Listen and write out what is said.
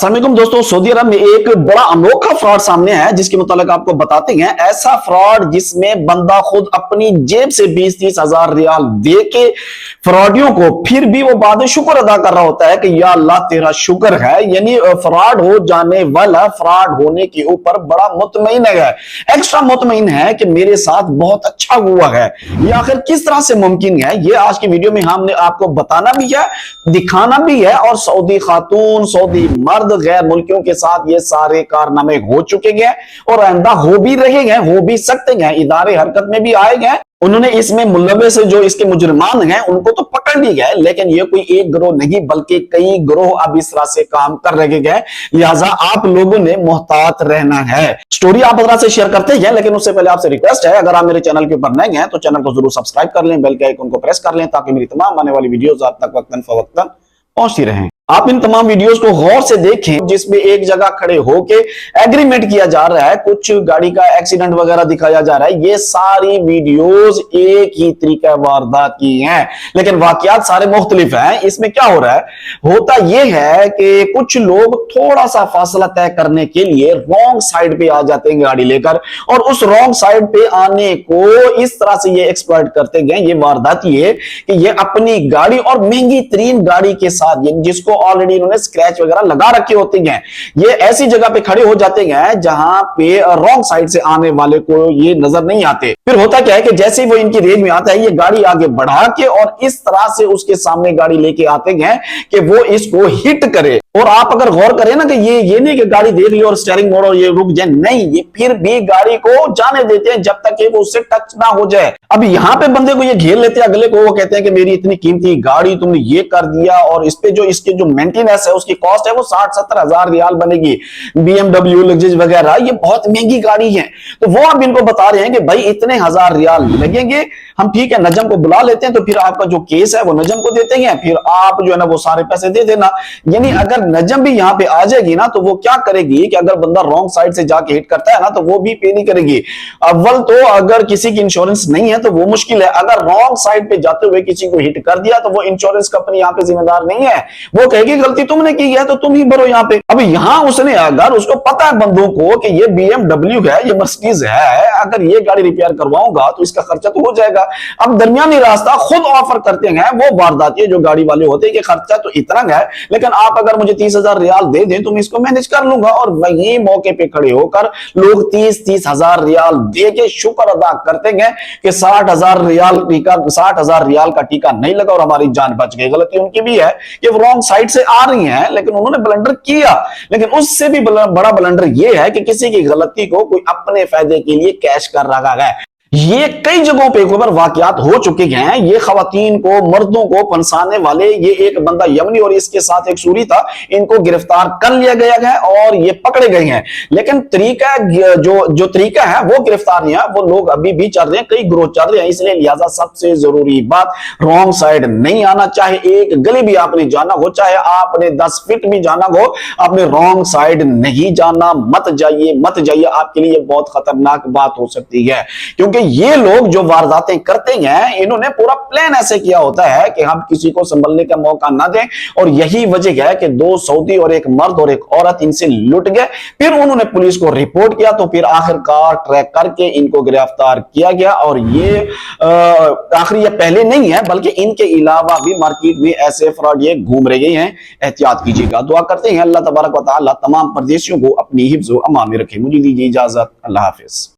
अस्सलाम वालेकुम दोस्तों, सऊदी अरब में एक बड़ा अनोखा फ्रॉड सामने है जिसके मुतालिक आपको बताते हैं। ऐसा फ्रॉड जिसमें बंदा खुद अपनी जेब से 20-30 हजार रियाल दे के फ्रॉडियों को फिर भी वो बाद शुक्र अदा कर रहा होता है कि या अल्लाह तेरा शुक्र है। यानी फ्रॉड हो जाने वाला फ्रॉड होने के ऊपर बड़ा मुतमईन है, एक्स्ट्रा मुतमईन है कि मेरे साथ बहुत अच्छा हुआ है। ये आखिर किस तरह से मुमकिन है, ये आज की वीडियो में हमने आपको बताना भी है, दिखाना भी है। और सऊदी खातून, सऊदी मर्द, गैर मुल्कियों के साथ ये सारे कारनामे हो चुके हैं और आइंदा हो भी रहे हैं, हो भी सकते हैं। इदारे हरकत में भी आए हैं। उन्होंने इसमें मुल्लविस जो इसके मुजरिमान हैं उनको तो पकड़ ली गए, लेकिन ये कोई एक गिरोह नहीं बल्कि कई गिरोह अब इस तरह से काम कर रहे हैं। लिहाजा आप लोगों ने मुहतात रहना है। स्टोरी आप से शेयर करते हैं, लेकिन उससे पहले आपसे रिक्वेस्ट है, अगर आप मेरे चैनल के ऊपर नए हैं तो चैनल को जरूर सब्सक्राइब कर लें, बेल के आइकन को प्रेस कर लें ताकि मेरी तमाम आने वाली वीडियोस आप तक वक्तन फवक्तन पहुंचती रहें। आप इन तमाम वीडियोस को गौर से देखें जिसमें एक जगह खड़े होके एग्रीमेंट किया जा रहा है, कुछ गाड़ी का एक्सीडेंट वगैरह दिखाया जा रहा है। ये सारी वीडियोस एक ही तरीका वारदात की हैं, लेकिन वाकयात सारे मुख्तलिफ हैं। इसमें क्या हो रहा है, होता यह है कि कुछ लोग थोड़ा सा फासला तय करने के लिए रॉन्ग साइड पे आ जाते हैं गाड़ी लेकर, और उस रॉन्ग साइड पे आने को इस तरह से ये एक्सप्लॉइट करते गए। ये वारदात ये कि ये अपनी गाड़ी और महंगी तरीन गाड़ी के साथ, जिसको ऑलरेडी इन्होंने स्क्रैच वगैरह लगा रखे होते हैं, ये ऐसी जगह पे खड़े हो जाते हैं जहां पे रॉन्ग साइड से आने वाले को ये नजर नहीं आते। फिर होता क्या है कि जैसे ही वो इनकी रेंज में आता है, ये गाड़ी आगे बढ़ा के और इस तरह से उसके सामने गाड़ी लेके आते हैं कि वो इसको हिट करे। और आप अगर गौर करें ना कि ये नहीं कि गाड़ी देख लियो और स्टीयरिंग मोड़ो ये रुक जाए, नहीं, ये फिर भी गाड़ी को जाने देते हैं जब तक कि वो उससे टच ना हो जाए। अब यहां पे बंदे को ये घेर लेते हैं, अगले को वो कहते हैं कि मेरी इतनी कीमती गाड़ी तुमने ये कर दिया, और इस पे जो इसके जो मेंटेनेंस है उसकी कॉस्ट है वो 60-70 हजार रियाल बनेगी। BMW लग्जरीज वगैरह ये बहुत महंगी गाड़ी है, तो वो अब इनको बता रहे हैं कि भाई इतने हजार रियाल लगेंगे, हम ठीक है नजम को बुला लेते हैं, तो फिर आपका जो केस है वो नजम को देते हैं, फिर आप जो है ना वो सारे पैसे दे देना। यानी अगर नजम भी यहां पे आ जाएगी ना तो वो क्या करेगी कि अगर बंदा रॉन्ग साइड से जाके हिट करता है ना तो वो भी पे नहीं करेगी। अव्वल तो अगर किसी की इंश्योरेंस नहीं है तो वो मुश्किल है, अगर रॉन्ग साइड पे जाते हुए किसी को हिट कर दिया तो वो इंश्योरेंस कंपनी यहाँ पे जिम्मेदार नहीं है, वो कहेगी गलती तुमने की है तो तुम ही भरो यहाँ पे। अब यहां उसने, अगर उसको पता है बंदों को कि ये BMW है, ये मर्सिडीज है, अगर ये गाड़ी रिपेयर करवाऊंगा तो इसका खर्चा तो हो जाएगा। अब दरमियानी रास्ता खुद ऑफर करते हैं वो वारदाती जो गाड़ी वाले होते हैं कि खर्चा तो इतना है, लेकिन आप अगर मुझे 30,000 रियाल दे दें तो मैं इसको मैनेज कर लूंगा। और वही मौके पे खड़े होकर लोग 30-30 हजार रियाल दे के शुक्र अदा करते हैं कि 60,000 रियाल का टीका नहीं लगा और हमारी जान बच गई। गलती उनकी भी है कि वो रॉन्ग साइड से आ रही हैं, लेकिन उन्होंने ब्लंडर किया। लेकिन उससे भी बड़ा ब्लंडर यह है कि किसी की गलती को कोई अपने फायदे के लिए कैश कर रहा है। ये कई जगहों पे खबर वाकयात हो चुके हैं। ये खवातीन को, मर्दों को फंसाने वाले, ये एक बंदा यमनी और इसके साथ एक सूरी था, इनको गिरफ्तार कर लिया गया है और ये पकड़े गए हैं। लेकिन तरीका जो तरीका है वो गिरफ्तार नहीं है, वो लोग अभी भी चल रहे हैं, कई ग्रोह चल रहे हैं। इसलिए लिहाजा सबसे जरूरी बात, रॉन्ग साइड नहीं आना। चाहे एक गली भी आपने जाना हो, चाहे आपने 10 फीट भी जाना हो, आपने रॉन्ग साइड नहीं जाना। मत जाइए, आपके लिए बहुत खतरनाक बात हो सकती है, क्योंकि ये लोग जो वारदातें करते हैं इन्होंने पूरा प्लान ऐसे किया होता है कि हम किसी को संभलने का मौका ना दें। और यही वजह है कि 2 सऊदी और एक मर्द और एक औरत इनसे लुट गए। फिर उन्होंने पुलिस को रिपोर्ट किया, तो फिर आखिरकार ट्रैक करके इनको गिरफ्तार किया गया। और ये आखिरी, ये पहले नहीं है बल्कि इनके अलावा भी मार्केट में ऐसे फ्रॉड ये घूम रहे हैं। एहतियात कीजिएगा। दुआ करते हैं अल्लाह तबारक व तआला तमाम परदेशियों को अपनी हिफ्ज़ व अमान में रखे। मुझे दीजिए इजाजत। अल्लाह हाफिज।